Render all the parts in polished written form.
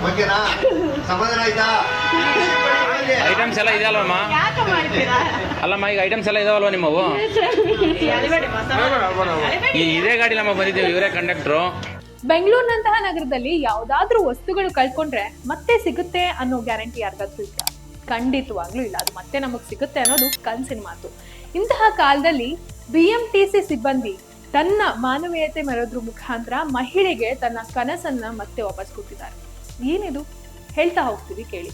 ಓಕೆನಾ? ಸಮಾಧಾನ ಆಯ್ತಾ? ಐಟಮ್ಸ್ ಎಲ್ಲ ಇದೆಯಲ್ವಮ್ಮ? ಅಲ್ಲಮ್ಮ ಈಗ ಐಟಮ್ಸ್ ಎಲ್ಲ ಇದಾವಲ್ವ ನಿಮ್ಮವು? ಇದೇ ಗಾಡಿಲಮ್ಮ ಬಂದಿದ್ದೀವಿ, ಇವರೇ ಕಂಡಕ್ಟ್ರು. ಬೆಂಗಳೂರಿನಂತಹ ನಗರದಲ್ಲಿ ಯಾವುದಾದ್ರೂ ವಸ್ತುಗಳು ಕಳ್ಕೊಂಡ್ರೆ ಮತ್ತೆ ಸಿಗುತ್ತೆ ಅನ್ನೋ ಗ್ಯಾರಂಟಿ ಯಾರಿಗಾದ್ರೂ ಇಲ್ಲ? ಖಂಡಿತವಾಗ್ಲೂ ಇಲ್ಲ. ಅದು ಮತ್ತೆ ನಮಗ್ ಸಿಗುತ್ತೆ ಅನ್ನೋದು ಕನಸಿನ ಮಾತು. ಇಂತಹ ಕಾಲದಲ್ಲಿ BMTC ಸಿಬ್ಬಂದಿ ತನ್ನ ಮಾನವೀಯತೆ ಮೆರೆದ್ರ ಮುಖಾಂತರ ಮಹಿಳೆಗೆ ತನ್ನ ಕನಸನ್ನ ಮತ್ತೆ ವಾಪಸ್ ಕೊಟ್ಟಿದ್ದಾರೆ. ಏನಿದು ಹೇಳ್ತಾ ಹೋಗ್ತೀವಿ, ಕೇಳಿ.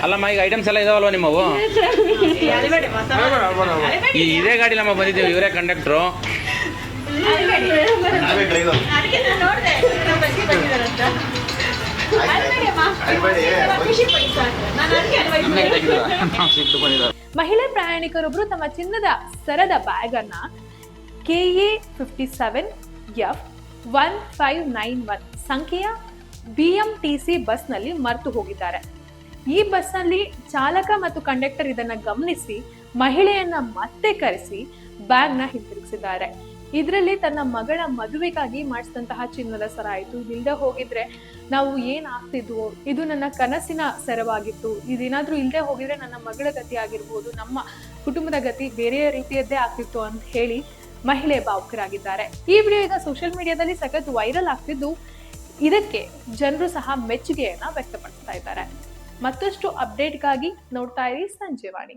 ಅಲ್ಲಮ್ಮ ಈಗ ಐಟಮ್ಸ್ ಎಲ್ಲ ಇದಾವಲ್ವ ನಿಮ್ಮವು? ಇದೇ ಗಾಡಿಲಮ್ಮ ಬಂದಿದ್ದೀವಿ, ಇವರೇ ಕಂಡಕ್ಟ್ರು. ನಾವೇ ಡ್ರೈವರ್. ಮಹಿಳಾ ಪ್ರಯಾಣಿಕರೊಬ್ರು ತಮ್ಮ ಚಿನ್ನದ ಸರದ ಬ್ಯಾಗ್ ಅನ್ನ KA 57F1591 ಸಂಖ್ಯೆಯ BMTC ಬಸ್ ನಲ್ಲಿ ಮರೆತು ಹೋಗಿದ್ದಾರೆ. ಈ ಬಸ್ ನಲ್ಲಿ ಚಾಲಕ ಮತ್ತು ಕಂಡಕ್ಟರ್ ಇದನ್ನ ಗಮನಿಸಿ ಮಹಿಳೆಯನ್ನ ಮತ್ತೆ ಕರೆಸಿ ಬ್ಯಾಗ್ ನ ಹಿಂತಿರುಗಿಸಿದ್ದಾರೆ. ಇದರಲ್ಲಿ ತನ್ನ ಮಗಳ ಮದುವೆಗಾಗಿ ಮಾಡಿಸಿದಂತಹ ಚಿನ್ನದ ಸರ ಆಯ್ತು. ಇದಿಲ್ದೆ ಹೋಗಿದ್ರೆ ನಾವು ಏನ್ ಆಗ್ತಿದ್ವು, ಇದು ನನ್ನ ಕನಸಿನ ಸರವಾಗಿತ್ತು, ಇದೇನಾದ್ರೂ ಇಲ್ದೆ ಹೋಗಿದ್ರೆ ನನ್ನ ಮಗಳ ಗತಿ ಆಗಿರ್ಬೋದು, ನಮ್ಮ ಕುಟುಂಬದ ಗತಿ ಬೇರೆ ರೀತಿಯದ್ದೇ ಆಗ್ತಿತ್ತು ಅಂತ ಹೇಳಿ ಮಹಿಳೆ ಭಾವುಕರಾಗಿದ್ದಾರೆ. ಈ ವಿಡಿಯೋ ಈಗ ಸೋಷಿಯಲ್ ಮೀಡಿಯಾದಲ್ಲಿ ಸಖತ್ ವೈರಲ್ ಆಗ್ತಿದ್ದು, ಇದಕ್ಕೆ ಜನರು ಸಹ ಮೆಚ್ಚುಗೆಯನ್ನ ವ್ಯಕ್ತಪಡಿಸ್ತಾ ಇದ್ದಾರೆ. ಮತ್ತಷ್ಟು ಅಪ್ಡೇಟ್ಗಾಗಿ ನೋಡ್ತಾ ಇರಿ ಸಂಜೀವಾಣಿ.